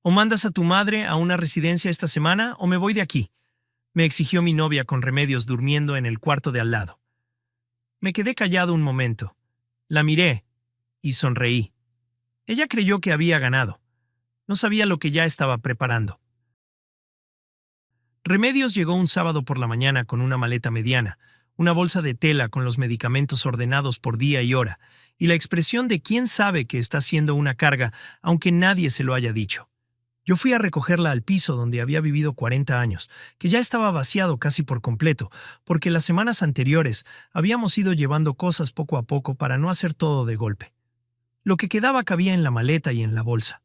O mandas a tu madre a una residencia esta semana o me voy de aquí, me exigió mi novia con Remedios durmiendo en el cuarto de al lado. Me quedé callado un momento. La miré y sonreí. Ella creyó que había ganado. No sabía lo que ya estaba preparando. Remedios llegó un sábado por la mañana con una maleta mediana, una bolsa de tela con los medicamentos ordenados por día y hora, y la expresión de quién sabe que está siendo una carga, aunque nadie se lo haya dicho. Yo fui a recogerla al piso donde había vivido 40 años, que ya estaba vaciado casi por completo, porque las semanas anteriores habíamos ido llevando cosas poco a poco para no hacer todo de golpe. Lo que quedaba cabía en la maleta y en la bolsa.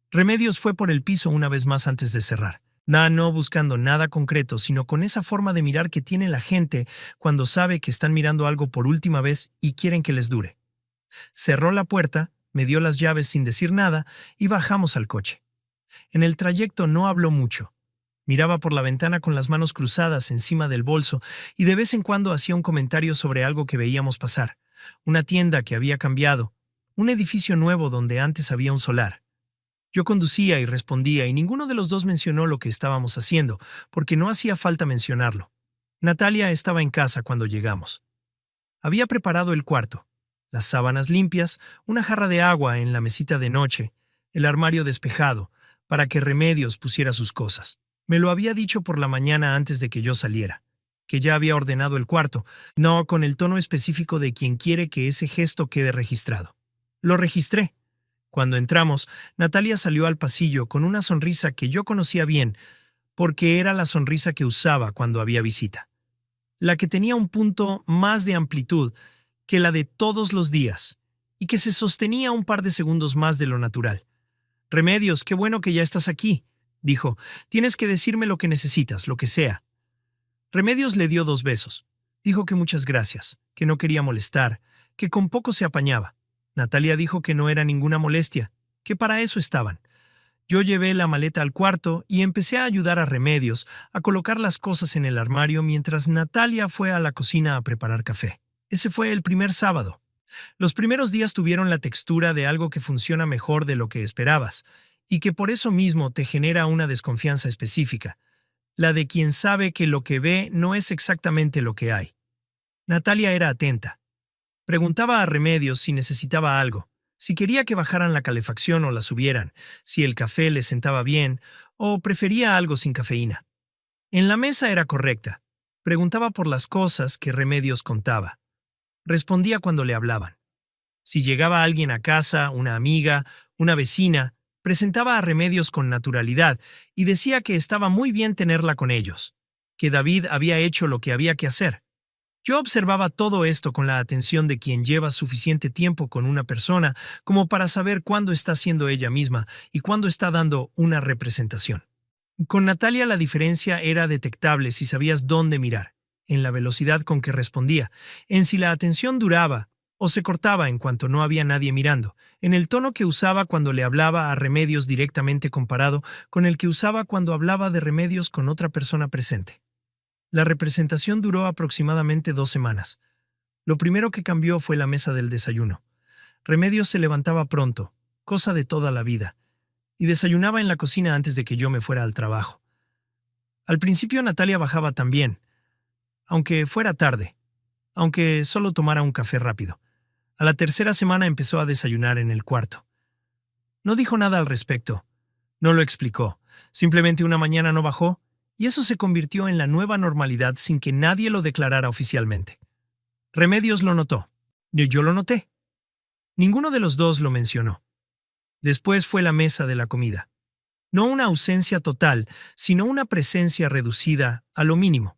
Remedios fue por el piso una vez más antes de cerrar. No buscando nada concreto, sino con esa forma de mirar que tiene la gente cuando sabe que están mirando algo por última vez y quieren que les dure. Cerró la puerta, me dio las llaves sin decir nada y bajamos al coche. En el trayecto no habló mucho. Miraba por la ventana con las manos cruzadas encima del bolso y de vez en cuando hacía un comentario sobre algo que veíamos pasar. Una tienda que había cambiado, un edificio nuevo donde antes había un solar. Yo conducía y respondía y ninguno de los dos mencionó lo que estábamos haciendo, porque no hacía falta mencionarlo. Natalia estaba en casa cuando llegamos. Había preparado el cuarto, las sábanas limpias, una jarra de agua en la mesita de noche, el armario despejado, para que Remedios pusiera sus cosas. Me lo había dicho por la mañana antes de que yo saliera, que ya había ordenado el cuarto, no con el tono específico de quien quiere que ese gesto quede registrado. Lo registré. Cuando entramos, Natalia salió al pasillo con una sonrisa que yo conocía bien, porque era la sonrisa que usaba cuando había visita. La que tenía un punto más de amplitud que la de todos los días, y que se sostenía un par de segundos más de lo natural. Remedios, qué bueno que ya estás aquí, dijo. Tienes que decirme lo que necesitas, lo que sea. Remedios le dio 2 besos. Dijo que muchas gracias, que no quería molestar, que con poco se apañaba. Natalia dijo que no era ninguna molestia, que para eso estaban. Yo llevé la maleta al cuarto y empecé a ayudar a Remedios a colocar las cosas en el armario mientras Natalia fue a la cocina a preparar café. Ese fue el primer sábado. Los primeros días tuvieron la textura de algo que funciona mejor de lo que esperabas, y que por eso mismo te genera una desconfianza específica, la de quien sabe que lo que ve no es exactamente lo que hay. Natalia era atenta. Preguntaba a Remedios si necesitaba algo, si quería que bajaran la calefacción o la subieran, si el café le sentaba bien o prefería algo sin cafeína. En la mesa era correcta. Preguntaba por las cosas que Remedios contaba. Respondía cuando le hablaban. Si llegaba alguien a casa, una amiga, una vecina, presentaba a Remedios con naturalidad y decía que estaba muy bien tenerla con ellos, que David había hecho lo que había que hacer. Yo observaba todo esto con la atención de quien lleva suficiente tiempo con una persona como para saber cuándo está siendo ella misma y cuándo está dando una representación. Con Natalia la diferencia era detectable si sabías dónde mirar, en la velocidad con que respondía, en si la atención duraba o se cortaba en cuanto no había nadie mirando, en el tono que usaba cuando le hablaba a Remedios directamente comparado con el que usaba cuando hablaba de Remedios con otra persona presente. La representación duró aproximadamente 2 semanas. Lo primero que cambió fue la mesa del desayuno. Remedios se levantaba pronto, cosa de toda la vida, y desayunaba en la cocina antes de que yo me fuera al trabajo. Al principio Natalia bajaba también, aunque fuera tarde, aunque solo tomara un café rápido. A la tercera semana empezó a desayunar en el cuarto. No dijo nada al respecto, no lo explicó, simplemente una mañana no bajó, y eso se convirtió en la nueva normalidad sin que nadie lo declarara oficialmente. Remedios lo notó. Yo lo noté. Ninguno de los dos lo mencionó. Después fue la mesa de la comida. No una ausencia total, sino una presencia reducida a lo mínimo.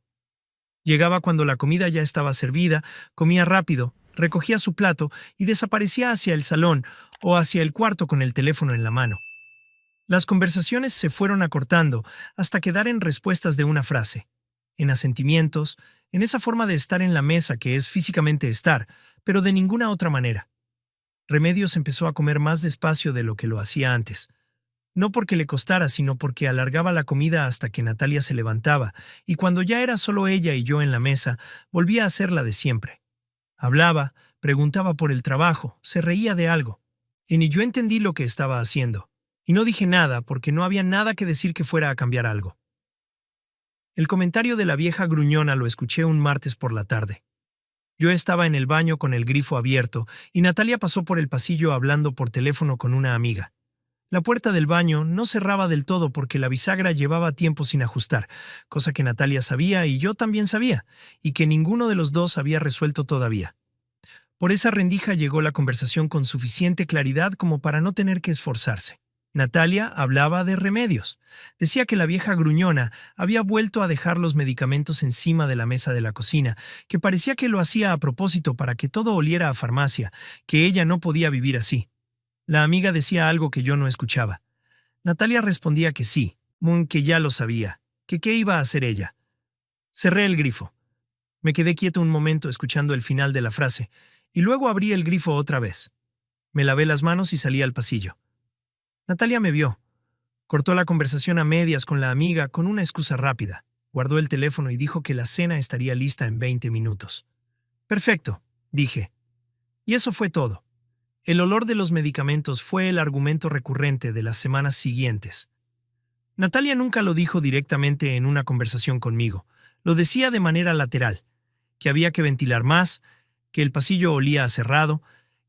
Llegaba cuando la comida ya estaba servida, comía rápido, recogía su plato y desaparecía hacia el salón o hacia el cuarto con el teléfono en la mano. Las conversaciones se fueron acortando hasta quedar en respuestas de una frase, en asentimientos, en esa forma de estar en la mesa que es físicamente estar, pero de ninguna otra manera. Remedios empezó a comer más despacio de lo que lo hacía antes. No porque le costara, sino porque alargaba la comida hasta que Natalia se levantaba, y cuando ya era solo ella y yo en la mesa, volvía a ser la de siempre. Hablaba, preguntaba por el trabajo, se reía de algo. Y ni yo entendí lo que estaba haciendo. Y no dije nada porque no había nada que decir que fuera a cambiar algo. El comentario de la vieja gruñona lo escuché un martes por la tarde. Yo estaba en el baño con el grifo abierto y Natalia pasó por el pasillo hablando por teléfono con una amiga. La puerta del baño no cerraba del todo porque la bisagra llevaba tiempo sin ajustar, cosa que Natalia sabía y yo también sabía, y que ninguno de los dos había resuelto todavía. Por esa rendija llegó la conversación con suficiente claridad como para no tener que esforzarse. Natalia hablaba de remedios. Decía que la vieja gruñona había vuelto a dejar los medicamentos encima de la mesa de la cocina, que parecía que lo hacía a propósito para que todo oliera a farmacia, que ella no podía vivir así. La amiga decía algo que yo no escuchaba. Natalia respondía que sí, que ya lo sabía, que qué iba a hacer ella. Cerré el grifo. Me quedé quieto un momento escuchando el final de la frase, y luego abrí el grifo otra vez. Me lavé las manos y salí al pasillo. Natalia me vio. Cortó la conversación a medias con la amiga con una excusa rápida. Guardó el teléfono y dijo que la cena estaría lista en 20 minutos. Perfecto, dije. Y eso fue todo. El olor de los medicamentos fue el argumento recurrente de las semanas siguientes. Natalia nunca lo dijo directamente en una conversación conmigo. Lo decía de manera lateral, que había que ventilar más, que el pasillo olía a cerrado,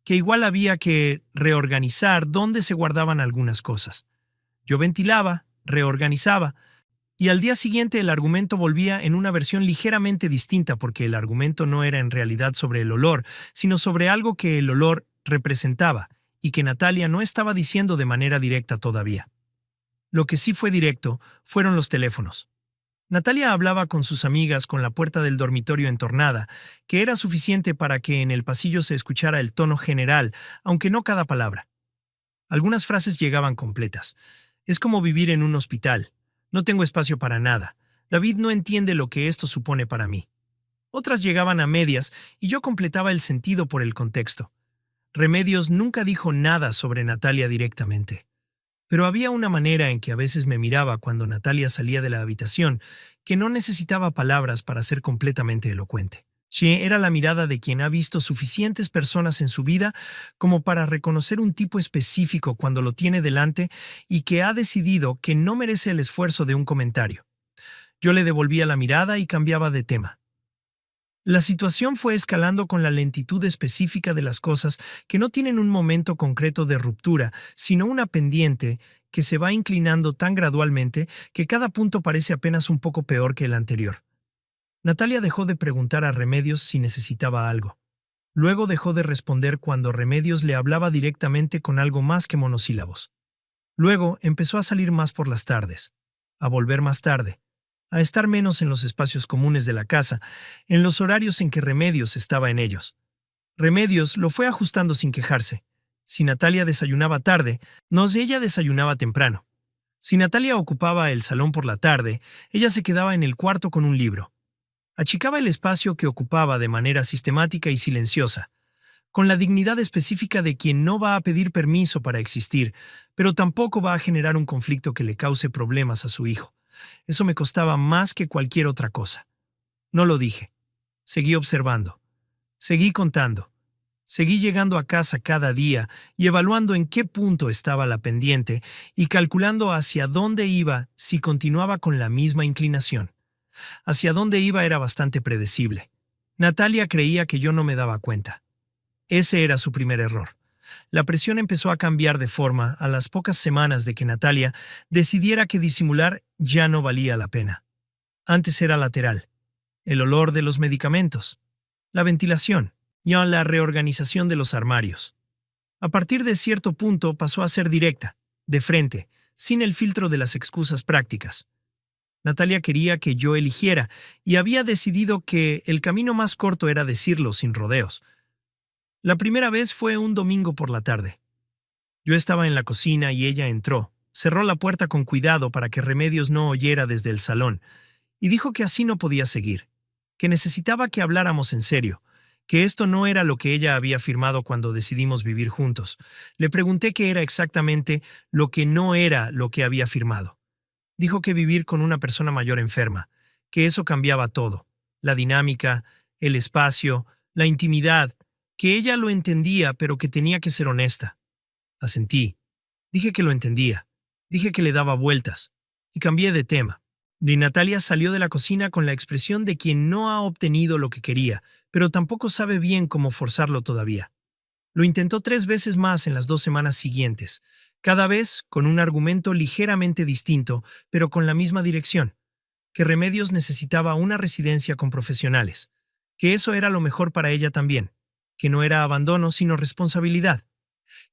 que igual había que reorganizar dónde se guardaban algunas cosas. Yo ventilaba, reorganizaba, y al día siguiente el argumento volvía en una versión ligeramente distinta porque el argumento no era en realidad sobre el olor, sino sobre algo que el olor representaba y que Natalia no estaba diciendo de manera directa todavía. Lo que sí fue directo fueron los teléfonos. Natalia hablaba con sus amigas con la puerta del dormitorio entornada, que era suficiente para que en el pasillo se escuchara el tono general, aunque no cada palabra. Algunas frases llegaban completas. Es como vivir en un hospital. No tengo espacio para nada. David no entiende lo que esto supone para mí. Otras llegaban a medias y yo completaba el sentido por el contexto. Remedios nunca dijo nada sobre Natalia directamente. Pero había una manera en que a veces me miraba cuando Natalia salía de la habitación, que no necesitaba palabras para ser completamente elocuente. Sí, era la mirada de quien ha visto suficientes personas en su vida como para reconocer un tipo específico cuando lo tiene delante y que ha decidido que no merece el esfuerzo de un comentario. Yo le devolvía la mirada y cambiaba de tema. La situación fue escalando con la lentitud específica de las cosas que no tienen un momento concreto de ruptura, sino una pendiente que se va inclinando tan gradualmente que cada punto parece apenas un poco peor que el anterior. Natalia dejó de preguntar a Remedios si necesitaba algo. Luego dejó de responder cuando Remedios le hablaba directamente con algo más que monosílabos. Luego empezó a salir más por las tardes, a volver más tarde, a estar menos en los espacios comunes de la casa, en los horarios en que Remedios estaba en ellos. Remedios lo fue ajustando sin quejarse. Si Natalia desayunaba tarde, ella desayunaba temprano. Si Natalia ocupaba el salón por la tarde, ella se quedaba en el cuarto con un libro. Achicaba el espacio que ocupaba de manera sistemática y silenciosa, con la dignidad específica de quien no va a pedir permiso para existir, pero tampoco va a generar un conflicto que le cause problemas a su hijo. Eso me costaba más que cualquier otra cosa. No lo dije. Seguí observando. Seguí contando. Seguí llegando a casa cada día y evaluando en qué punto estaba la pendiente y calculando hacia dónde iba si continuaba con la misma inclinación. Hacia dónde iba era bastante predecible. Natalia creía que yo no me daba cuenta. Ese era su primer error. La presión empezó a cambiar de forma a las pocas semanas de que Natalia decidiera que disimular ya no valía la pena. Antes era lateral. El olor de los medicamentos, la ventilación y la reorganización de los armarios. A partir de cierto punto pasó a ser directa, de frente, sin el filtro de las excusas prácticas. Natalia quería que yo eligiera y había decidido que el camino más corto era decirlo sin rodeos. La primera vez fue un domingo por la tarde. Yo estaba en la cocina y ella entró, cerró la puerta con cuidado para que Remedios no oyera desde el salón, y dijo que así no podía seguir, que necesitaba que habláramos en serio, que esto no era lo que ella había firmado cuando decidimos vivir juntos. Le pregunté qué era exactamente lo que no era lo que había firmado. Dijo que vivir con una persona mayor enferma, que eso cambiaba todo, la dinámica, el espacio, la intimidad, que ella lo entendía pero que tenía que ser honesta. Asentí. Dije que lo entendía, Dije que le daba vueltas, y cambié de tema. Y Natalia salió de la cocina con la expresión de quien no ha obtenido lo que quería, pero tampoco sabe bien cómo forzarlo todavía. Lo intentó 3 veces más en las 2 semanas siguientes, cada vez con un argumento ligeramente distinto, pero con la misma dirección, que Remedios necesitaba una residencia con profesionales, que eso era lo mejor para ella también, que no era abandono sino responsabilidad,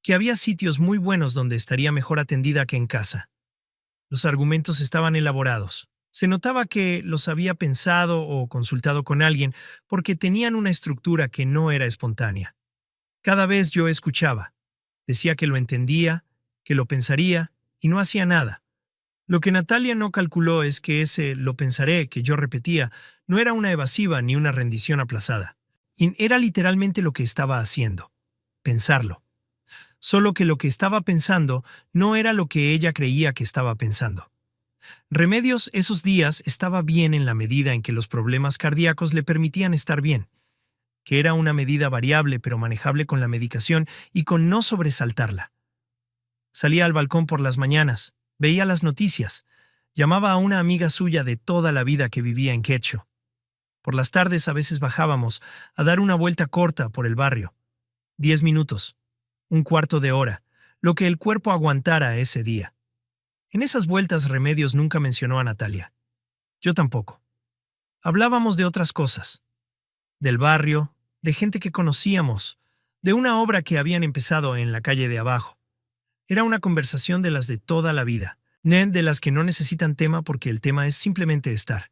que había sitios muy buenos donde estaría mejor atendida que en casa. Los argumentos estaban elaborados. Se notaba que los había pensado o consultado con alguien porque tenían una estructura que no era espontánea. Cada vez yo escuchaba. Decía que lo entendía, que lo pensaría, y no hacía nada. Lo que Natalia no calculó es que ese lo pensaré que yo repetía no era una evasiva ni una rendición aplazada. Era literalmente lo que estaba haciendo. Pensarlo. Solo que lo que estaba pensando no era lo que ella creía que estaba pensando. Remedios esos días estaba bien en la medida en que los problemas cardíacos le permitían estar bien, que era una medida variable pero manejable con la medicación y con no sobresaltarla. Salía al balcón por las mañanas, veía las noticias, llamaba a una amiga suya de toda la vida que vivía en Quecho. Por las tardes a veces bajábamos a dar una vuelta corta por el barrio. 10 minutos, un cuarto de hora, lo que el cuerpo aguantara ese día. En esas vueltas Remedios nunca mencionó a Natalia. Yo tampoco. Hablábamos de otras cosas. Del barrio, de gente que conocíamos, de una obra que habían empezado en la calle de abajo. Era una conversación de las de toda la vida, de las que no necesitan tema porque el tema es simplemente estar.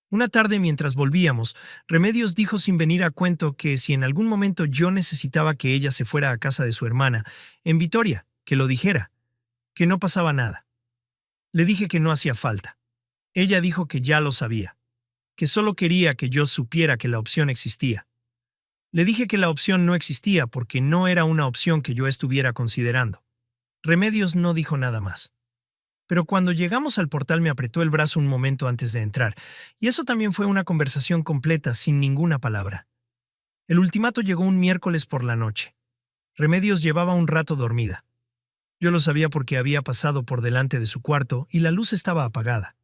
Una tarde mientras volvíamos, Remedios dijo sin venir a cuento que si en algún momento yo necesitaba que ella se fuera a casa de su hermana, en Vitoria, que lo dijera, que no pasaba nada. Le dije que no hacía falta. Ella dijo que ya lo sabía, que solo quería que yo supiera que la opción existía. Le dije que la opción no existía porque no era una opción que yo estuviera considerando. Remedios no dijo nada más. Pero cuando llegamos al portal me apretó el brazo un momento antes de entrar, y eso también fue una conversación completa sin ninguna palabra. El ultimato llegó un miércoles por la noche. Remedios llevaba un rato dormida. Yo lo sabía porque había pasado por delante de su cuarto y la luz estaba apagada.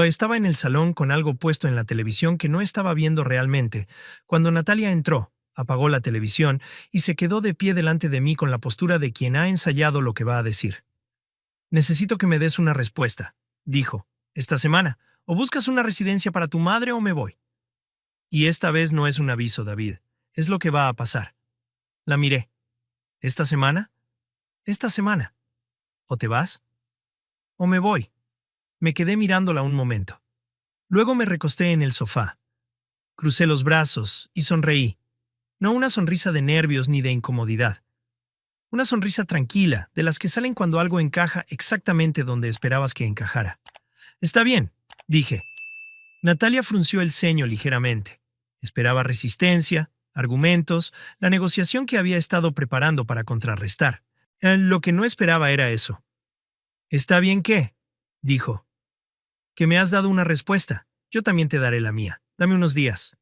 Estaba en el salón con algo puesto en la televisión que no estaba viendo realmente, cuando Natalia entró, apagó la televisión y se quedó de pie delante de mí con la postura de quien ha ensayado lo que va a decir. Necesito que me des una respuesta, dijo, esta semana, o buscas una residencia para tu madre o me voy. Y esta vez no es un aviso, David, es lo que va a pasar. La miré. ¿Esta semana? Esta semana. ¿O te vas? ¿O me voy? Me quedé mirándola un momento. Luego me recosté en el sofá. Crucé los brazos y sonreí. No una sonrisa de nervios ni de incomodidad. Una sonrisa tranquila, de las que salen cuando algo encaja exactamente donde esperabas que encajara. Está bien, dije. Natalia frunció el ceño ligeramente. Esperaba resistencia, argumentos, la negociación que había estado preparando para contrarrestar. Lo que no esperaba era eso. ¿Está bien qué? Dijo. Que me has dado una respuesta. Yo también te daré la mía. Dame unos días.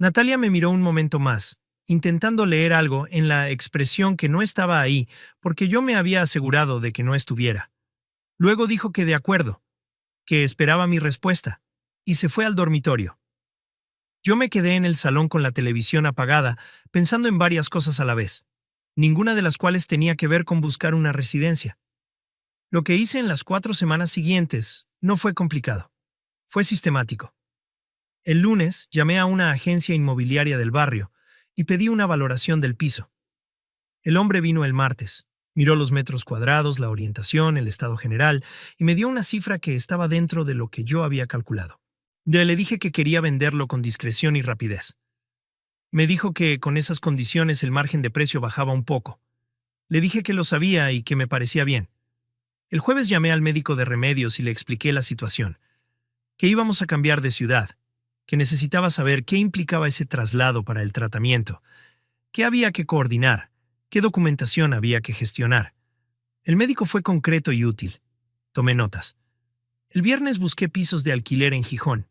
Natalia me miró un momento más, intentando leer algo en la expresión que no estaba ahí, porque yo me había asegurado de que no estuviera. Luego dijo que de acuerdo, que esperaba mi respuesta, y se fue al dormitorio. Yo me quedé en el salón con la televisión apagada, pensando en varias cosas a la vez, ninguna de las cuales tenía que ver con buscar una residencia. Lo que hice en las 4 semanas siguientes no fue complicado, fue sistemático. El lunes llamé a una agencia inmobiliaria del barrio y pedí una valoración del piso. El hombre vino el martes, miró los metros cuadrados, la orientación, el estado general y me dio una cifra que estaba dentro de lo que yo había calculado. Le dije que quería venderlo con discreción y rapidez. Me dijo que con esas condiciones el margen de precio bajaba un poco. Le dije que lo sabía y que me parecía bien. El jueves llamé al médico de Remedios y le expliqué la situación, que íbamos a cambiar de ciudad, que necesitaba saber qué implicaba ese traslado para el tratamiento, qué había que coordinar, qué documentación había que gestionar. El médico fue concreto y útil. Tomé notas. El viernes busqué pisos de alquiler en Gijón.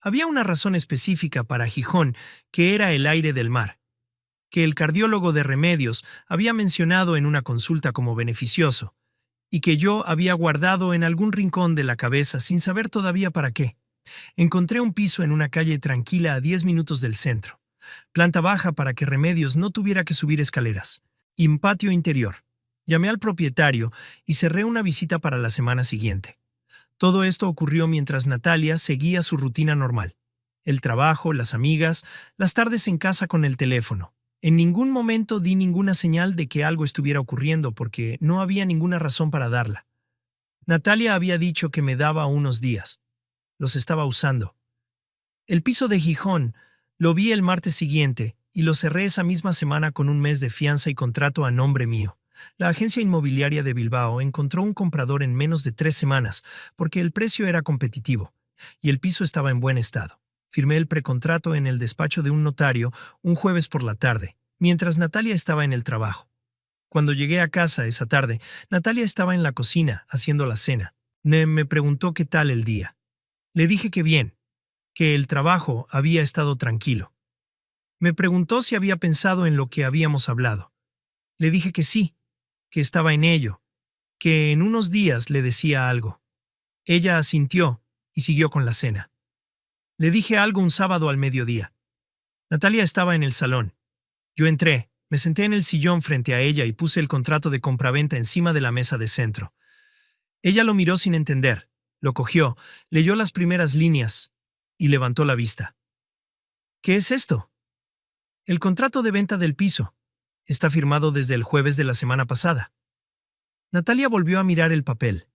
Había una razón específica para Gijón, que era el aire del mar, que el cardiólogo de Remedios había mencionado en una consulta como beneficioso, y que yo había guardado en algún rincón de la cabeza sin saber todavía para qué. Encontré un piso en una calle tranquila a 10 minutos del centro. Planta baja para que Remedios no tuviera que subir escaleras. Y un patio interior. Llamé al propietario y cerré una visita para la semana siguiente. Todo esto ocurrió mientras Natalia seguía su rutina normal. El trabajo, las amigas, las tardes en casa con el teléfono. En ningún momento di ninguna señal de que algo estuviera ocurriendo porque no había ninguna razón para darla. Natalia había dicho que me daba unos días. Los estaba usando. El piso de Gijón lo vi el martes siguiente y lo cerré esa misma semana con un mes de fianza y contrato a nombre mío. La agencia inmobiliaria de Bilbao encontró un comprador en menos de 3 semanas porque el precio era competitivo y el piso estaba en buen estado. Firmé el precontrato en el despacho de un notario un jueves por la tarde, mientras Natalia estaba en el trabajo. Cuando llegué a casa esa tarde, Natalia estaba en la cocina haciendo la cena. Me preguntó qué tal el día. Le dije que bien, que el trabajo había estado tranquilo. Me preguntó si había pensado en lo que habíamos hablado. Le dije que sí, que estaba en ello, que en unos días le decía algo. Ella asintió y siguió con la cena. Le dije algo un sábado al mediodía. Natalia estaba en el salón. Yo entré, me senté en el sillón frente a ella y puse el contrato de compraventa encima de la mesa de centro. Ella lo miró sin entender, lo cogió, leyó las primeras líneas y levantó la vista. ¿Qué es esto? El contrato de venta del piso. Está firmado desde el jueves de la semana pasada. Natalia volvió a mirar el papel.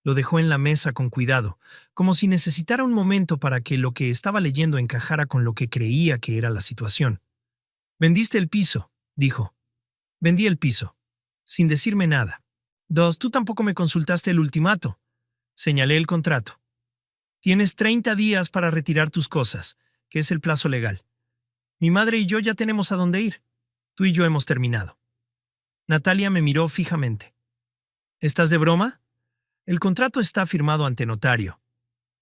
Lo dejó en la mesa con cuidado, como si necesitara un momento para que lo que estaba leyendo encajara con lo que creía que era la situación. «Vendiste el piso», dijo. «Vendí el piso. Sin decirme nada. 2. Tú tampoco me consultaste el ultimato». Señalé el contrato. «Tienes 30 días para retirar tus cosas, que es el plazo legal. Mi madre y yo ya tenemos a dónde ir. Tú y yo hemos terminado». Natalia me miró fijamente. «¿Estás de broma? El contrato está firmado ante notario.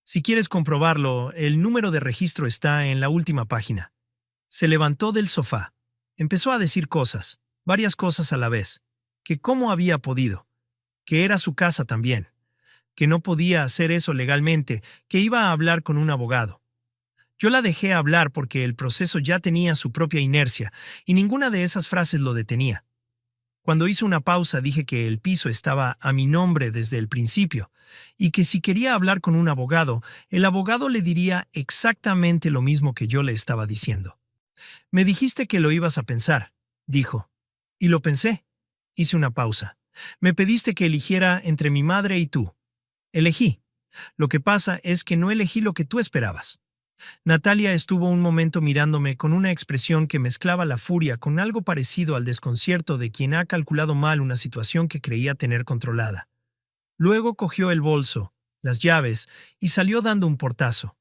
Si quieres comprobarlo, el número de registro está en la última página». Se levantó del sofá. Empezó a decir cosas, varias cosas a la vez. Que cómo había podido. Que era su casa también. Que no podía hacer eso legalmente, que iba a hablar con un abogado. Yo la dejé hablar porque el proceso ya tenía su propia inercia y ninguna de esas frases lo detenía. Cuando hizo una pausa dije que el piso estaba a mi nombre desde el principio y que si quería hablar con un abogado, el abogado le diría exactamente lo mismo que yo le estaba diciendo. «Me dijiste que lo ibas a pensar», dijo. Y lo pensé. Hice una pausa. «Me pediste que eligiera entre mi madre y tú. Elegí. Lo que pasa es que no elegí lo que tú esperabas». Natalia estuvo un momento mirándome con una expresión que mezclaba la furia con algo parecido al desconcierto de quien ha calculado mal una situación que creía tener controlada. Luego cogió el bolso, las llaves, y salió dando un portazo.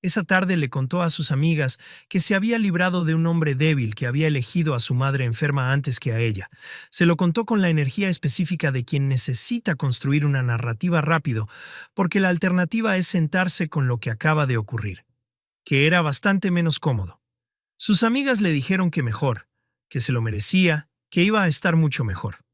Esa tarde le contó a sus amigas que se había librado de un hombre débil que había elegido a su madre enferma antes que a ella. Se lo contó con la energía específica de quien necesita construir una narrativa rápido, porque la alternativa es sentarse con lo que acaba de ocurrir, que era bastante menos cómodo. Sus amigas le dijeron que mejor, que se lo merecía, que iba a estar mucho mejor.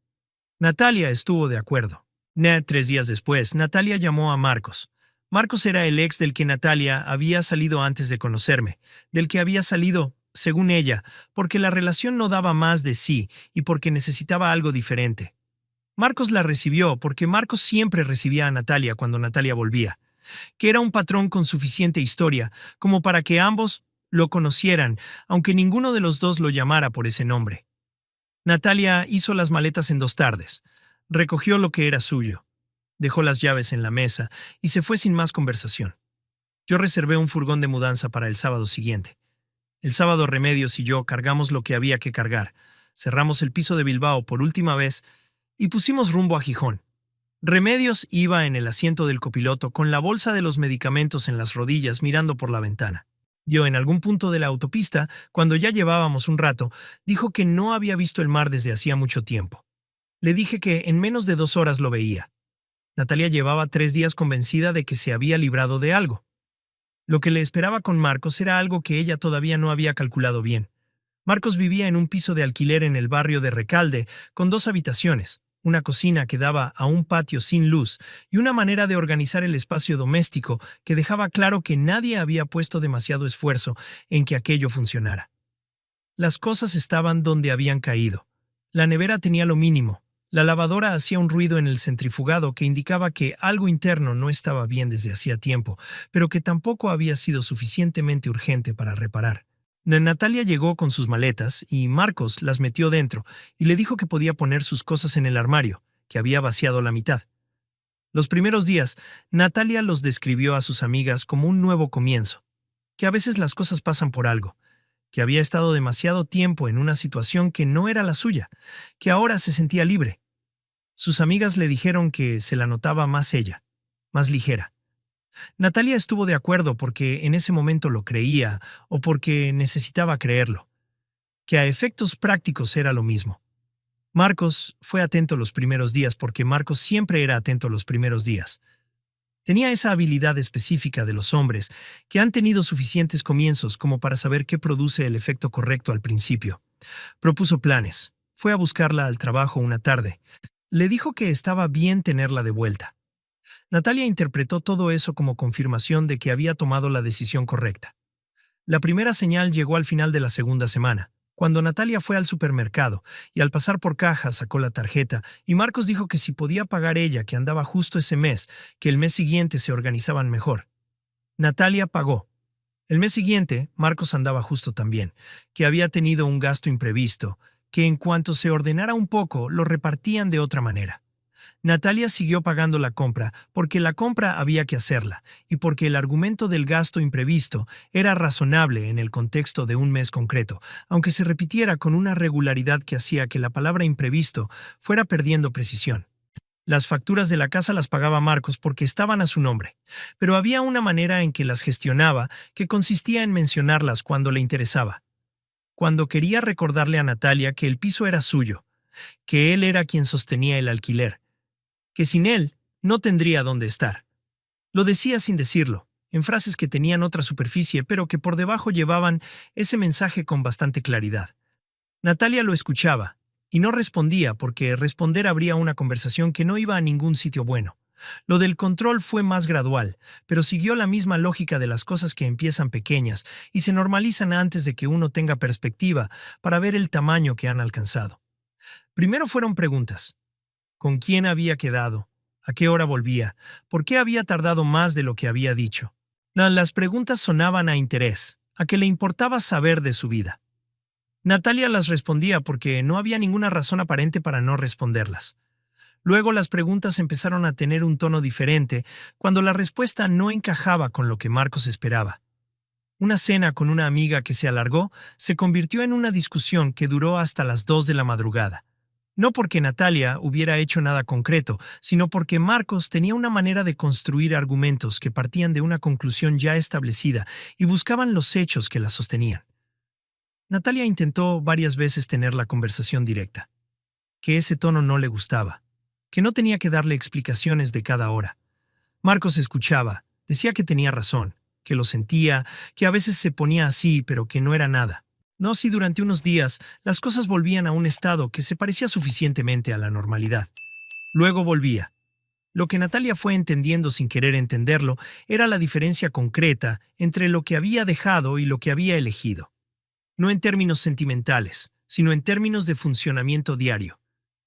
Natalia estuvo de acuerdo. 3 días después, Natalia llamó a Marcos. Marcos era el ex del que Natalia había salido antes de conocerme, del que había salido, según ella, porque la relación no daba más de sí y porque necesitaba algo diferente. Marcos la recibió porque Marcos siempre recibía a Natalia cuando Natalia volvía, que era un patrón con suficiente historia como para que ambos lo conocieran, aunque ninguno de los dos lo llamara por ese nombre. Natalia hizo las maletas en 2 tardes, recogió lo que era suyo. Dejó las llaves en la mesa y se fue sin más conversación. Yo reservé un furgón de mudanza para el sábado siguiente. El sábado Remedios y yo cargamos lo que había que cargar, cerramos el piso de Bilbao por última vez y pusimos rumbo a Gijón. Remedios iba en el asiento del copiloto con la bolsa de los medicamentos en las rodillas mirando por la ventana. Yo, en algún punto de la autopista, cuando ya llevábamos un rato, dijo que no había visto el mar desde hacía mucho tiempo. Le dije que en menos de 2 horas lo veía. Natalia llevaba 3 días convencida de que se había librado de algo. Lo que le esperaba con Marcos era algo que ella todavía no había calculado bien. Marcos vivía en un piso de alquiler en el barrio de Recalde, con 2 habitaciones. una cocina que daba a un patio sin luz y una manera de organizar el espacio doméstico que dejaba claro que nadie había puesto demasiado esfuerzo en que aquello funcionara. Las cosas estaban donde habían caído. La nevera tenía lo mínimo. La lavadora hacía un ruido en el centrifugado que indicaba que algo interno no estaba bien desde hacía tiempo, pero que tampoco había sido suficientemente urgente para reparar. Natalia llegó con sus maletas y Marcos las metió dentro y le dijo que podía poner sus cosas en el armario, que había vaciado la mitad. Los primeros días, Natalia los describió a sus amigas como un nuevo comienzo, que a veces las cosas pasan por algo, que había estado demasiado tiempo en una situación que no era la suya, que ahora se sentía libre. Sus amigas le dijeron que se la notaba más ella, más ligera. Natalia estuvo de acuerdo porque en ese momento lo creía o porque necesitaba creerlo, que a efectos prácticos era lo mismo. Marcos fue atento los primeros días porque Marcos siempre era atento los primeros días. Tenía esa habilidad específica de los hombres que han tenido suficientes comienzos como para saber qué produce el efecto correcto al principio. Propuso planes. Fue a buscarla al trabajo una tarde. Le dijo que estaba bien tenerla de vuelta. Natalia interpretó todo eso como confirmación de que había tomado la decisión correcta. La primera señal llegó al final de la segunda semana, cuando Natalia fue al supermercado y al pasar por caja sacó la tarjeta y Marcos dijo que si podía pagar ella, que andaba justo ese mes, que el mes siguiente se organizaban mejor. Natalia pagó. El mes siguiente, Marcos andaba justo también, que había tenido un gasto imprevisto, que en cuanto se ordenara un poco, lo repartían de otra manera. Natalia siguió pagando la compra porque la compra había que hacerla y porque el argumento del gasto imprevisto era razonable en el contexto de un mes concreto, aunque se repitiera con una regularidad que hacía que la palabra imprevisto fuera perdiendo precisión. Las facturas de la casa las pagaba Marcos porque estaban a su nombre, pero había una manera en que las gestionaba que consistía en mencionarlas cuando le interesaba. Cuando quería recordarle a Natalia que el piso era suyo, que él era quien sostenía el alquiler, que sin él no tendría dónde estar. Lo decía sin decirlo, en frases que tenían otra superficie, pero que por debajo llevaban ese mensaje con bastante claridad. Natalia lo escuchaba, y no respondía porque responder abría una conversación que no iba a ningún sitio bueno. Lo del control fue más gradual, pero siguió la misma lógica de las cosas que empiezan pequeñas y se normalizan antes de que uno tenga perspectiva para ver el tamaño que han alcanzado. Primero fueron preguntas. ¿Con quién había quedado? ¿A qué hora volvía? ¿Por qué había tardado más de lo que había dicho? Las preguntas sonaban a interés, a que le importaba saber de su vida. Natalia las respondía porque no había ninguna razón aparente para no responderlas. Luego las preguntas empezaron a tener un tono diferente cuando la respuesta no encajaba con lo que Marcos esperaba. Una cena con una amiga que se alargó se convirtió en una discusión que duró hasta las 2 de la madrugada. No porque Natalia hubiera hecho nada concreto, sino porque Marcos tenía una manera de construir argumentos que partían de una conclusión ya establecida y buscaban los hechos que la sostenían. Natalia intentó varias veces tener la conversación directa, que ese tono no le gustaba, que no tenía que darle explicaciones de cada hora. Marcos escuchaba, decía que tenía razón, que lo sentía, que a veces se ponía así, pero que no era nada. No si durante unos días las cosas volvían a un estado que se parecía suficientemente a la normalidad. Luego volvía. Lo que Natalia fue entendiendo sin querer entenderlo era la diferencia concreta entre lo que había dejado y lo que había elegido. No en términos sentimentales, sino en términos de funcionamiento diario.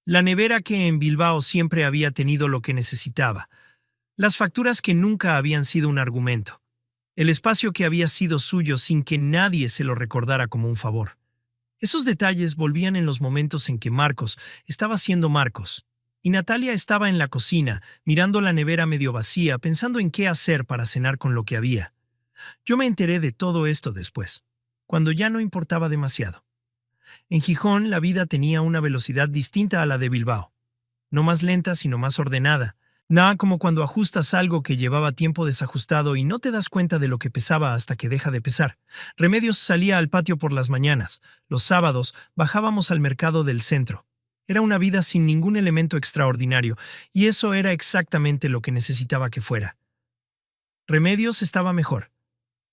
La nevera que en Bilbao siempre había tenido lo que necesitaba. Las facturas que nunca habían sido un argumento. El espacio que había sido suyo sin que nadie se lo recordara como un favor. Esos detalles volvían en los momentos en que Marcos estaba siendo Marcos, y Natalia estaba en la cocina, mirando la nevera medio vacía, pensando en qué hacer para cenar con lo que había. Yo me enteré de todo esto después, cuando ya no importaba demasiado. En Gijón la vida tenía una velocidad distinta a la de Bilbao. No más lenta, sino más ordenada. Nada como cuando ajustas algo que llevaba tiempo desajustado y no te das cuenta de lo que pesaba hasta que deja de pesar. Remedios salía al patio por las mañanas. Los sábados bajábamos al mercado del centro. Era una vida sin ningún elemento extraordinario, y eso era exactamente lo que necesitaba que fuera. Remedios estaba mejor.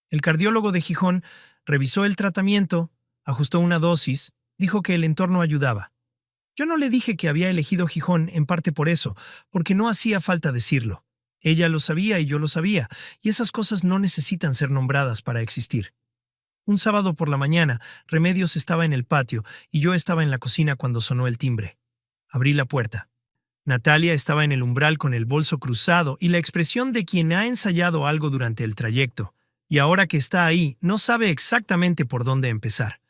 El cardiólogo de Gijón revisó el tratamiento, ajustó una dosis, dijo que el entorno ayudaba. Yo no le dije que había elegido Gijón en parte por eso, porque no hacía falta decirlo. Ella lo sabía y yo lo sabía, y esas cosas no necesitan ser nombradas para existir. Un sábado por la mañana, Remedios estaba en el patio y yo estaba en la cocina cuando sonó el timbre. Abrí la puerta. Natalia estaba en el umbral con el bolso cruzado y la expresión de quien ha ensayado algo durante el trayecto, y ahora que está ahí no sabe exactamente por dónde empezar.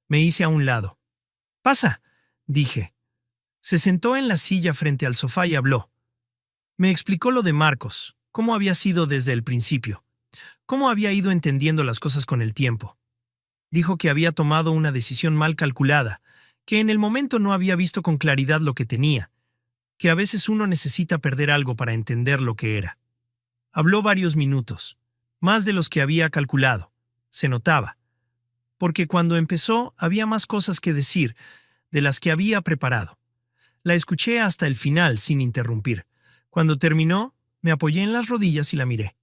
Me hice a un lado. «Pasa», dije. Se sentó en la silla frente al sofá y habló. Me explicó lo de Marcos, cómo había sido desde el principio, cómo había ido entendiendo las cosas con el tiempo. Dijo que había tomado una decisión mal calculada, que en el momento no había visto con claridad lo que tenía, que a veces uno necesita perder algo para entender lo que era. Habló varios minutos, más de los que había calculado. Se notaba, porque cuando empezó había más cosas que decir de las que había preparado. La escuché hasta el final sin interrumpir. Cuando terminó, me apoyé en las rodillas y la miré.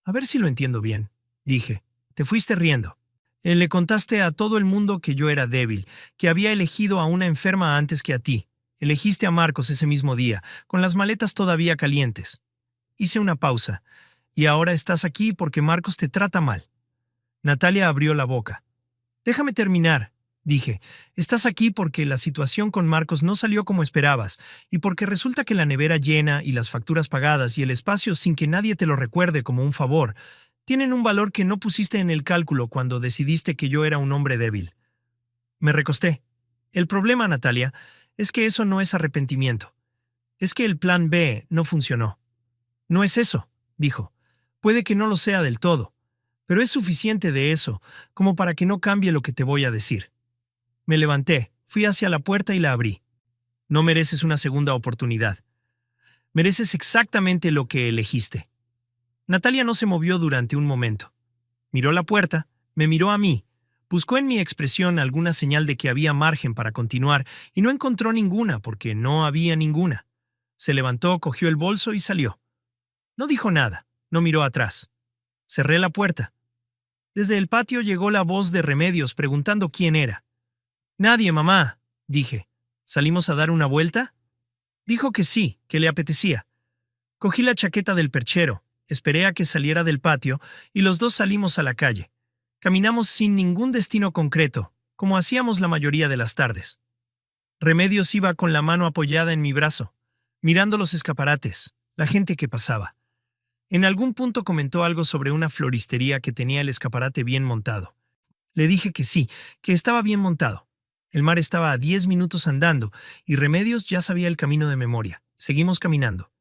A ver si lo entiendo bien, dije. Te fuiste riendo. Le contaste a todo el mundo que yo era débil, que había elegido a una enferma antes que a ti. Elegiste a Marcos ese mismo día, con las maletas todavía calientes. Hice una pausa. Y ahora estás aquí porque Marcos te trata mal. Natalia abrió la boca. Déjame terminar, dije. Estás aquí porque la situación con Marcos no salió como esperabas, y porque resulta que la nevera llena y las facturas pagadas y el espacio sin que nadie te lo recuerde como un favor, tienen un valor que no pusiste en el cálculo cuando decidiste que yo era un hombre débil. Me recosté. El problema, Natalia, es que eso no es arrepentimiento. Es que el plan B no funcionó. No es eso, dijo. Puede que no lo sea del todo, pero es suficiente de eso como para que no cambie lo que te voy a decir. Me levanté, fui hacia la puerta y la abrí. No mereces una segunda oportunidad. Mereces exactamente lo que elegiste. Natalia no se movió durante un momento. Miró la puerta, me miró a mí, buscó en mi expresión alguna señal de que había margen para continuar y no encontró ninguna porque no había ninguna. Se levantó, cogió el bolso y salió. No dijo nada, no miró atrás. Cerré la puerta. Desde el patio llegó la voz de Remedios preguntando quién era. Nadie, mamá, dije. ¿Salimos a dar una vuelta? Dijo que sí, que le apetecía. Cogí la chaqueta del perchero, esperé a que saliera del patio y los dos salimos a la calle. Caminamos sin ningún destino concreto, como hacíamos la mayoría de las tardes. Remedios iba con la mano apoyada en mi brazo, mirando los escaparates, la gente que pasaba. En algún punto comentó algo sobre una floristería que tenía el escaparate bien montado. Le dije que sí, que estaba bien montado. El mar estaba a 10 minutos andando y Remedios ya sabía el camino de memoria. Seguimos caminando.